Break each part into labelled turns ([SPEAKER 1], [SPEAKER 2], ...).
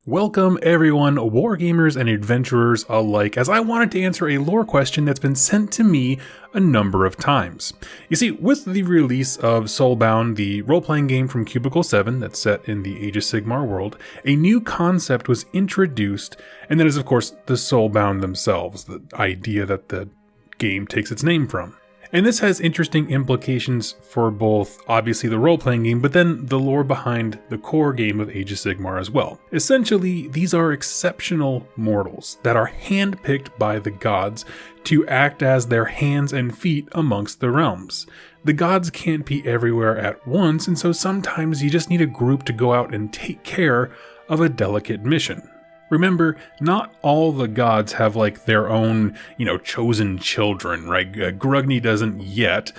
[SPEAKER 1] Welcome everyone, wargamers and adventurers alike, as I wanted to answer a lore question that's been sent to me a number of times. You see, with the release of Soulbound, the role-playing game from Cubicle 7 that's set in the Age of Sigmar world, a new concept was introduced, and that is of course the Soulbound themselves, the idea that the game takes its name from. And this has interesting implications for both, obviously, the role-playing game, but then the lore behind the core game of Age of Sigmar as well. Essentially, these are exceptional mortals that are handpicked by the gods to act as their hands and feet amongst the realms. The gods can't be everywhere at once, and so sometimes you just need a group to go out and take care of a delicate mission. Remember, not all the gods have like their own, chosen children, right? Grugni doesn't yet.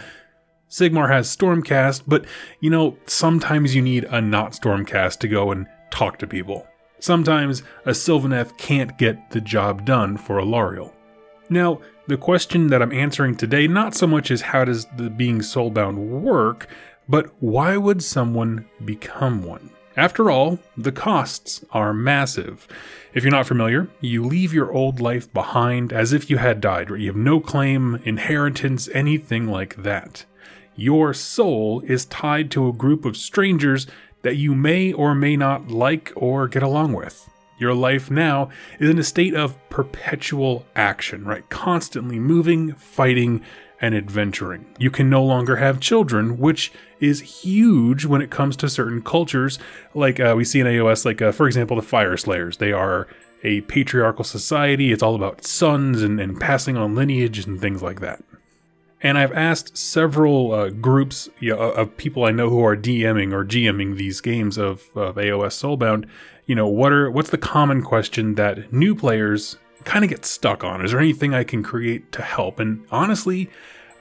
[SPEAKER 1] Sigmar has Stormcast, but, sometimes you need a not Stormcast to go and talk to people. Sometimes a Sylvaneth can't get the job done for a Lariel. Now, the question that I'm answering today, not so much is how does the being soulbound work, but why would someone become one? After all, the costs are massive. If you're not familiar, you leave your old life behind as if you had died, right? You have no claim, inheritance, anything like that. Your soul is tied to a group of strangers that you may or may not like or get along with. Your life now is in a state of perpetual action, right? Constantly moving, fighting, and adventuring. You can no longer have children, which is huge when it comes to certain cultures, like we see in AOS, for example, the Fire Slayers. They are a patriarchal society. It's all about sons and passing on lineage and things like that. And I've asked several groups of people I know who are DMing or GMing these games of AOS Soulbound, what's the common question that new players kind of get stuck on? Is there anything I can create to help? And honestly,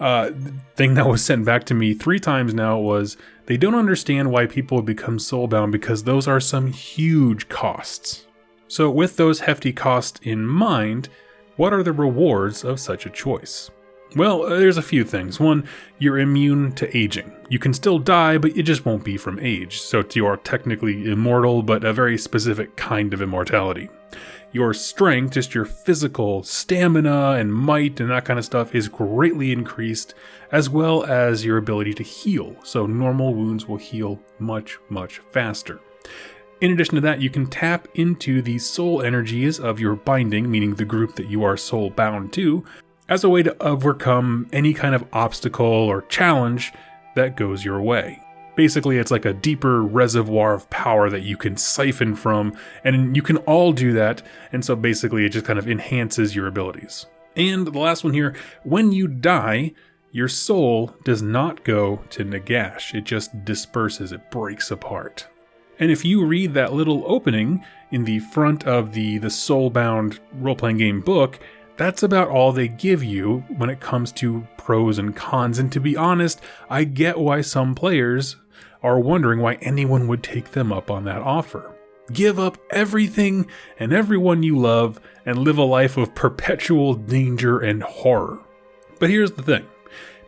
[SPEAKER 1] the thing that was sent back to me 3 times now was they don't understand why people become soulbound because those are some huge costs. So with those hefty costs in mind, what are the rewards of such a choice? Well, there's a few things. One, you're immune to aging. You can still die, but it just won't be from age. So you are technically immortal, but a very specific kind of immortality. Your strength, just your physical stamina and might and that kind of stuff, is greatly increased, as well as your ability to heal. So normal wounds will heal much, much faster. In addition to that, you can tap into the soul energies of your binding, meaning the group that you are soul bound to, as a way to overcome any kind of obstacle or challenge that goes your way. Basically, it's like a deeper reservoir of power that you can siphon from, and you can all do that, and so basically it just kind of enhances your abilities. And the last one here, when you die, your soul does not go to Nagash, it just disperses, it breaks apart. And if you read that little opening in the front of the Soulbound role-playing game book, that's about all they give you when it comes to pros and cons, and to be honest, I get why some players are wondering why anyone would take them up on that offer. Give up everything and everyone you love and live a life of perpetual danger and horror. But here's the thing.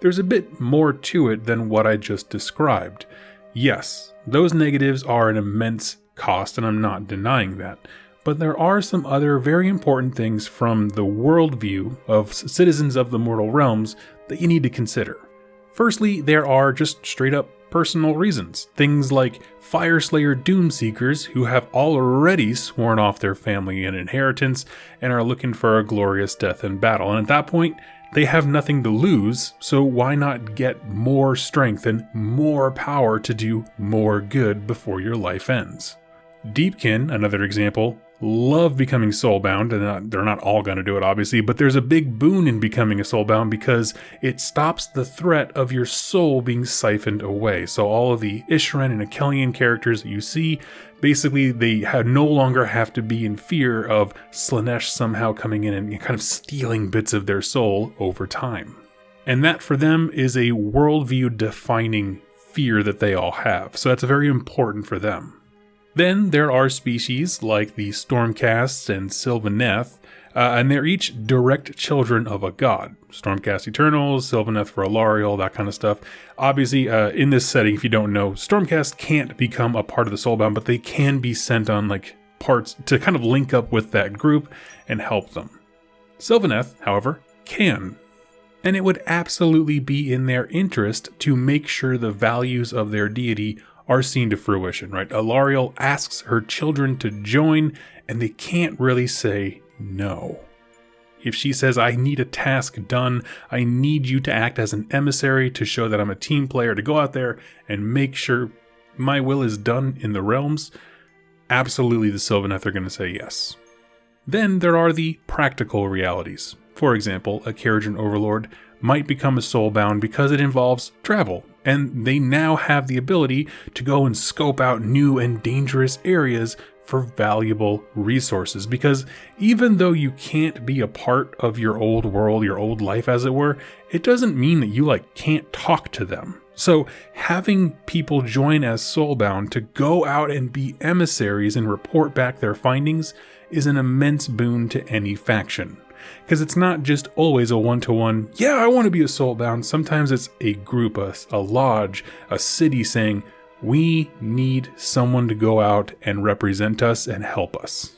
[SPEAKER 1] There's a bit more to it than what I just described. Yes, those negatives are an immense cost, and I'm not denying that. But there are some other very important things from the worldview of citizens of the mortal realms that you need to consider. Firstly, there are just straight up personal reasons. Things like Fireslayer Doomseekers who have already sworn off their family and inheritance and are looking for a glorious death in battle. And at that point, they have nothing to lose, so why not get more strength and more power to do more good before your life ends? Deepkin, another example, love becoming soulbound, and they're not all going to do it obviously, but there's a big boon in becoming a soulbound because it stops the threat of your soul being siphoned away. So all of the Ishran and Akelian characters that you see, basically they no longer have to be in fear of Slaanesh somehow coming in and kind of stealing bits of their soul over time. And that for them is a worldview defining fear that they all have. So that's very important for them. Then there are species like the Stormcasts and Sylvaneth, and they're each direct children of a god. Stormcast Eternals, Sylvaneth for Alariel, that kind of stuff. Obviously, in this setting, if you don't know, Stormcast can't become a part of the Soulbound, but they can be sent on parts to kind of link up with that group and help them. Sylvaneth, however, can. And it would absolutely be in their interest to make sure the values of their deity are seen to fruition, right? Alariel asks her children to join, and they can't really say no. If she says, I need a task done, I need you to act as an emissary to show that I'm a team player, to go out there and make sure my will is done in the realms, absolutely the Sylvaneth are going to say yes. Then there are the practical realities. For example, a Keragen Overlord might become a Soulbound because it involves travel, and they now have the ability to go and scope out new and dangerous areas for valuable resources. Because even though you can't be a part of your old world, your old life as it were, it doesn't mean that you can't talk to them. So having people join as Soulbound to go out and be emissaries and report back their findings is an immense boon to any faction. Because it's not just always a one-to-one, yeah, I want to be a Soulbound. Sometimes it's a group, a lodge, a city saying, we need someone to go out and represent us and help us.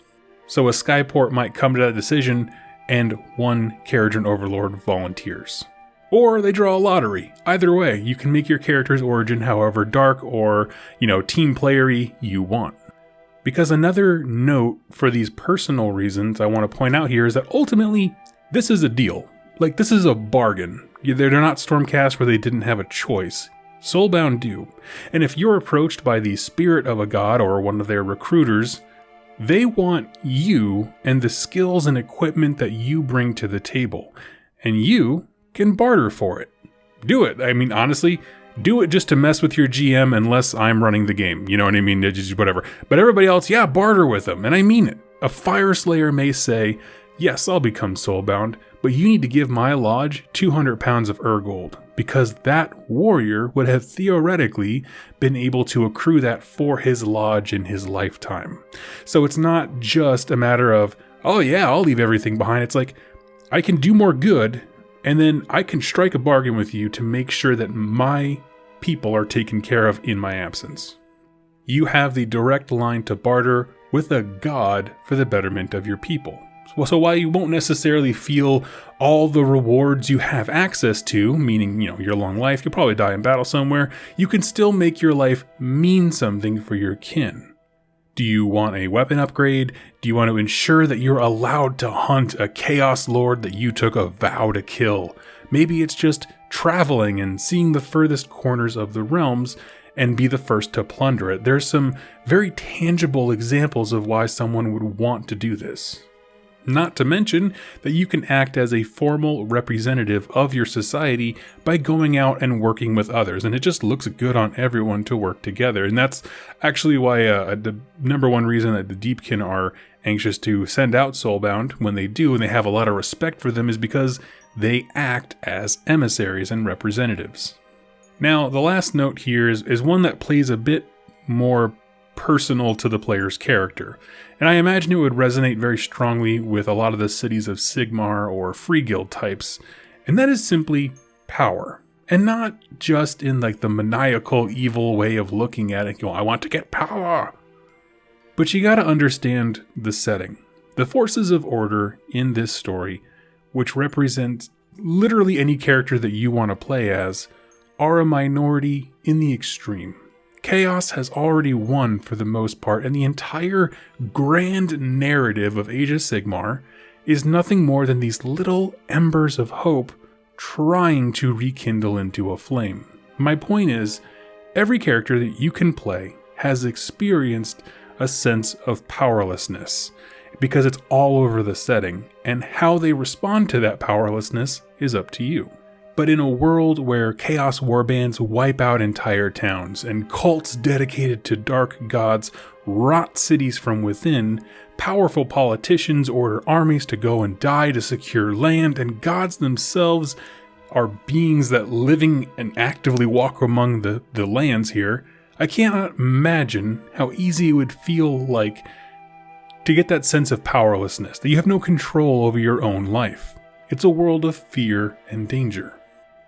[SPEAKER 1] So a Skyport might come to that decision and one Keragen Overlord volunteers. Or they draw a lottery. Either way, you can make your character's origin however dark or, team playery you want. Because another note for these personal reasons I want to point out here is that ultimately, this is a deal. This is a bargain. They're not Stormcast where they didn't have a choice. Soulbound do. And if you're approached by the spirit of a god or one of their recruiters, they want you and the skills and equipment that you bring to the table. And you can barter for it. Do it. I mean, honestly, do it just to mess with your GM unless I'm running the game. You know what I mean? Just whatever. But everybody else, yeah, barter with them. And I mean it. A Fire Slayer may say, yes, I'll become Soulbound, but you need to give my lodge 200 pounds of Urgold, because that warrior would have theoretically been able to accrue that for his lodge in his lifetime. So it's not just a matter of, oh yeah, I'll leave everything behind. It's I can do more good, and then I can strike a bargain with you to make sure that my people are taken care of in my absence. You have the direct line to barter with a god for the betterment of your people. So while you won't necessarily feel all the rewards you have access to, meaning, your long life, you'll probably die in battle somewhere, you can still make your life mean something for your kin. Do you want a weapon upgrade? Do you want to ensure that you're allowed to hunt a Chaos Lord that you took a vow to kill? Maybe it's just traveling and seeing the furthest corners of the realms and be the first to plunder it. There's some very tangible examples of why someone would want to do this. Not to mention that you can act as a formal representative of your society by going out and working with others, and it just looks good on everyone to work together. And that's actually why the number one reason that the Deepkin are anxious to send out Soulbound when they do, and they have a lot of respect for them, is because they act as emissaries and representatives. Now, the last note here is one that plays a bit more personal to the player's character, and I imagine it would resonate very strongly with a lot of the cities of Sigmar or Free Guild types, and that is simply power. And not just in the maniacal evil way of looking at it, I want to get power. But you gotta understand the setting. The forces of order in this story, which represent literally any character that you want to play as, are a minority in the extreme. Chaos has already won for the most part, and the entire grand narrative of Age of Sigmar is nothing more than these little embers of hope trying to rekindle into a flame. My point is, every character that you can play has experienced a sense of powerlessness, because it's all over the setting, and how they respond to that powerlessness is up to you. But in a world where chaos warbands wipe out entire towns, and cults dedicated to dark gods rot cities from within, powerful politicians order armies to go and die to secure land, and gods themselves are beings that living and actively walk among the lands here, I cannot imagine how easy it would feel to get that sense of powerlessness, that you have no control over your own life. It's a world of fear and danger.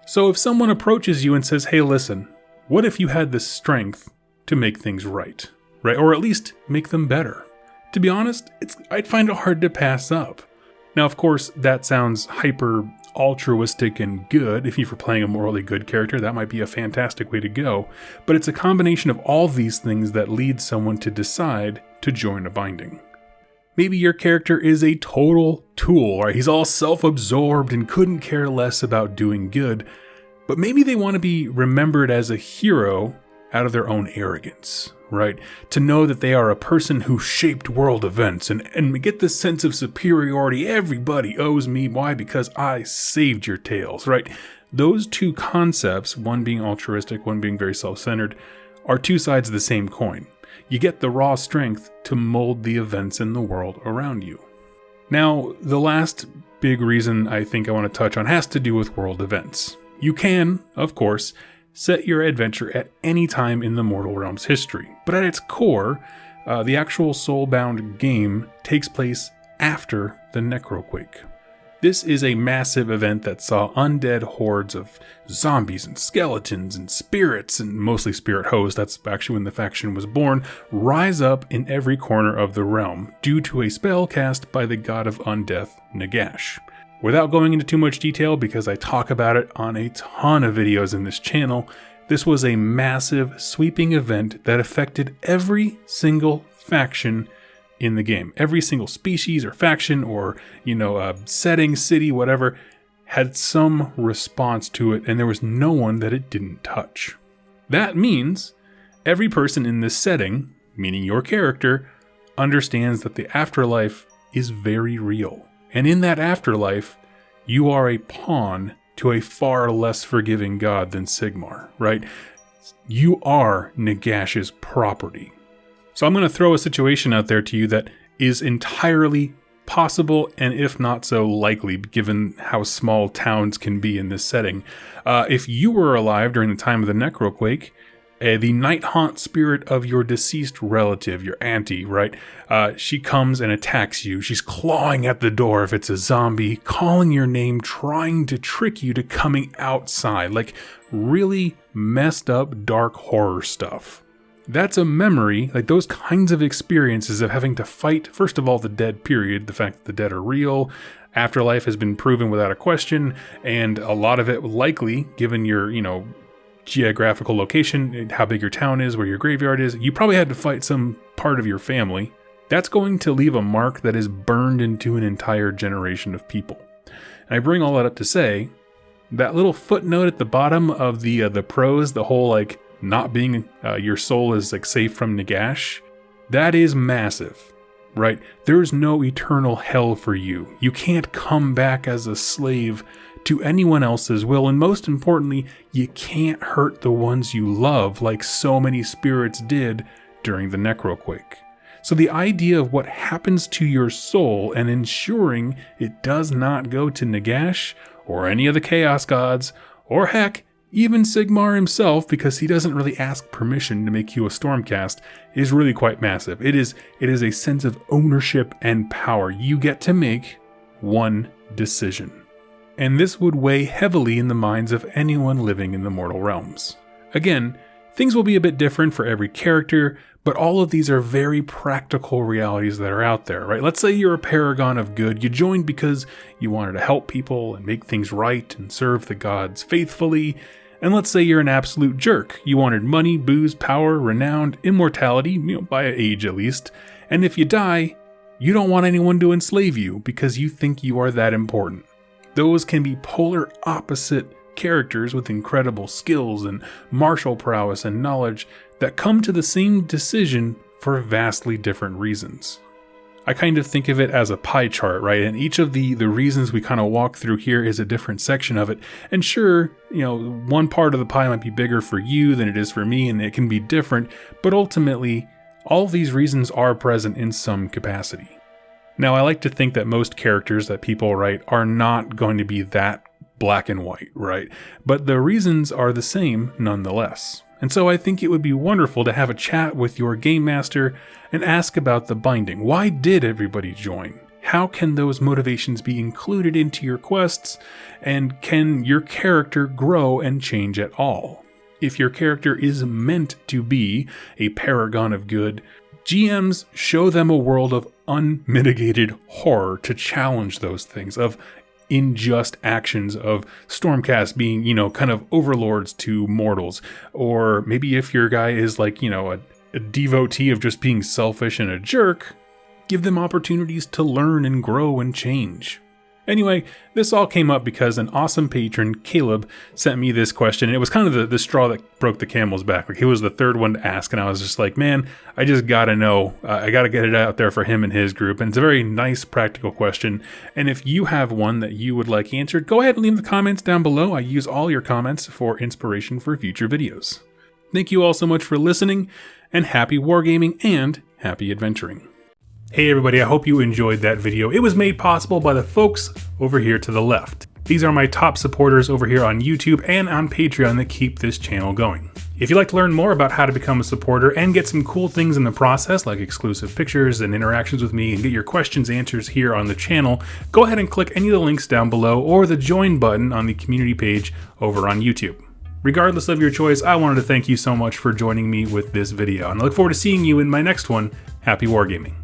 [SPEAKER 1] So if someone approaches you and says, hey, listen, what if you had the strength to make things right? Or at least make them better? to be honest, I'd find it hard to pass up. Now, of course, that sounds hyper altruistic and good. If you're playing a morally good character, that might be a fantastic way to go. But it's a combination of all these things that lead someone to decide to join a binding. Maybe your character is a total tool, right? He's all self-absorbed and couldn't care less about doing good. But maybe they want to be remembered as a hero out of their own arrogance, right? To know that they are a person who shaped world events and get this sense of superiority. Everybody owes me. Why? Because I saved your tales, right? Those two concepts, one being altruistic, one being very self-centered, are two sides of the same coin. You get the raw strength to mold the events in the world around you. Now, the last big reason I think I want to touch on has to do with world events. You can, of course, set your adventure at any time in the Mortal Realms history, but at its core, the actual Soulbound game takes place after the Necroquake. This is a massive event that saw undead hordes of zombies and skeletons and spirits, and mostly spirit hosts, that's actually when the faction was born, rise up in every corner of the realm due to a spell cast by the god of undeath, Nagash. Without going into too much detail, because I talk about it on a ton of videos in this channel, this was a massive, sweeping event that affected every single faction in the game. Every single species or faction or, setting, city, whatever, had some response to it, and there was no one that it didn't touch. That means every person in this setting, meaning your character, understands that the afterlife is very real. And in that afterlife, you are a pawn to a far less forgiving god than Sigmar, right? You are Nagash's property. So I'm going to throw a situation out there to you that is entirely possible, and if not so likely, given how small towns can be in this setting. If you were alive during the time of the Necroquake, the night haunt spirit of your deceased relative, your auntie, right? She comes and attacks you. She's clawing at the door if it's a zombie, calling your name, trying to trick you to coming outside. Like really messed up, dark horror stuff. That's a memory, like those kinds of experiences of having to fight, first of all, the dead, period, the fact that the dead are real. Afterlife has been proven without a question, and a lot of it likely, given your, geographical location, how big your town is, where your graveyard is, you probably had to fight some part of your family. That's going to leave a mark that is burned into an entire generation of people. And I bring all that up to say, that little footnote at the bottom of the prose, the whole not being your soul is safe from Nagash, that is massive, right? There's no eternal hell for you. You can't come back as a slave to anyone else's will, and most importantly, you can't hurt the ones you love like so many spirits did during the Necroquake. So the idea of what happens to your soul and ensuring it does not go to Nagash or any of the Chaos Gods, or heck, even Sigmar himself, because he doesn't really ask permission to make you a Stormcast, is really quite massive. It is a sense of ownership and power. You get to make one decision. And this would weigh heavily in the minds of anyone living in the mortal realms. Again, things will be a bit different for every character, but all of these are very practical realities that are out there, right? Let's say you're a paragon of good. You joined because you wanted to help people and make things right and serve the gods faithfully. And let's say you're an absolute jerk. You wanted money, booze, power, renown, immortality, by age at least. And if you die, you don't want anyone to enslave you because you think you are that important. Those can be polar opposite characters with incredible skills and martial prowess and knowledge that come to the same decision for vastly different reasons. I kind of think of it as a pie chart, right? And each of the reasons we kind of walk through here is a different section of it. And sure, one part of the pie might be bigger for you than it is for me, and it can be different, but ultimately, all of these reasons are present in some capacity. Now, I like to think that most characters that people write are not going to be that black and white, right? But the reasons are the same nonetheless. And so I think it would be wonderful to have a chat with your game master and ask about the binding. Why did everybody join? How can those motivations be included into your quests? And can your character grow and change at all? If your character is meant to be a paragon of good, GMs show them a world of unmitigated horror to challenge those things, of unjust actions, of Stormcast being, kind of overlords to mortals. Or maybe if your guy is like, a devotee of just being selfish and a jerk, give them opportunities to learn and grow and change. Anyway, this all came up because an awesome patron, Caleb, sent me this question, and it was kind of the straw that broke the camel's back. Like, he was the third one to ask, and I was just like, man, I just gotta know. I gotta get it out there for him and his group, and it's a very nice, practical question. And if you have one that you would like answered, go ahead and leave the comments down below. I use all your comments for inspiration for future videos. Thank you all so much for listening, and happy wargaming and happy adventuring. Hey everybody, I hope you enjoyed that video. It was made possible by the folks over here to the left. These are my top supporters over here on YouTube and on Patreon that keep this channel going. If you'd like to learn more about how to become a supporter and get some cool things in the process, like exclusive pictures and interactions with me, and get your questions answered here on the channel, go ahead and click any of the links down below or the join button on the community page over on YouTube. Regardless of your choice, I wanted to thank you so much for joining me with this video, and I look forward to seeing you in my next one. Happy wargaming.